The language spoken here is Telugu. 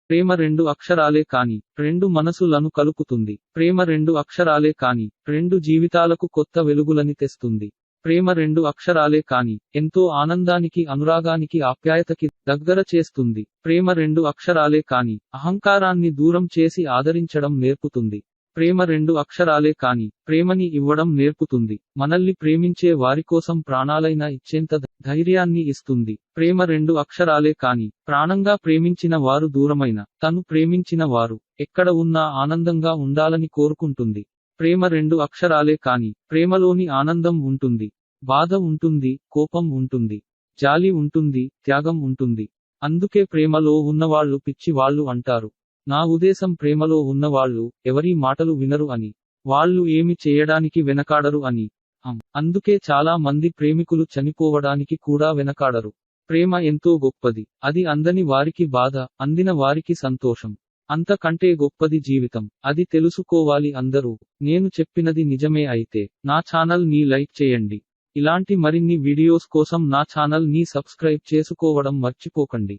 ప్రేమ రెండు అక్షరాలే కాని రెండు మనసులను కలుపుతుంది. ప్రేమ రెండు అక్షరాలే కాని రెండు జీవితాలకు కొత్త వెలుగులని తెస్తుంది. ప్రేమ రెండు అక్షరాలే కాని ఎంతో ఆనందానికి, అనురాగానికి, ఆప్యాయతకి దగ్గర చేస్తుంది. ప్రేమ రెండు అక్షరాలే కాని అహంకారాన్ని దూరం చేసి ఆదరించడం నేర్పుతుంది. ప్రేమ రెండు అక్షరాలే కాని ప్రేమని ఇవ్వడం నేర్పుతుంది. మనల్ని ప్రేమించే వారికోసం ప్రాణాలైనా ఇచ్చేంత ధైర్యాన్ని ఇస్తుంది. ప్రేమ రెండు అక్షరాలే కాని ప్రాణంగా ప్రేమించిన వారు దూరమైన తను ప్రేమించిన వారు ఎక్కడ ఉన్నా ఆనందంగా ఉండాలని కోరుకుంటుంది. ప్రేమ రెండు అక్షరాలే కాని ప్రేమలోని ఆనందం ఉంటుంది, బాధ ఉంటుంది, కోపం ఉంటుంది, జాలి ఉంటుంది, త్యాగం ఉంటుంది. అందుకే ప్రేమలో ఉన్నవాళ్లు పిచ్చి వాళ్ళు అంటారు. నా ఉద్దేశం ప్రేమలో ఉన్నవాళ్లు ఎవరి మాటలు వినరు అని, వాళ్ళు ఏమి చేయడానికి వెనకాడరు అని. అందుకే చాలా మంది ప్రేమికులు చనిపోవడానికి కూడా వెనకాడరు. ప్రేమ ఎంతో గొప్పది. అది అందని వారికి బాధ, అందిన వారికి సంతోషం. అంతకంటే గొప్పది జీవితం. అది తెలుసుకోవాలి అందరూ. నేను చెప్పినది నిజమే అయితే నా ఛానల్ ని లైక్ చేయండి. ఇలాంటి మరిన్ని వీడియోస్ కోసం నా ఛానల్ ని సబ్స్క్రైబ్ చేసుకోవడం మర్చిపోకండి.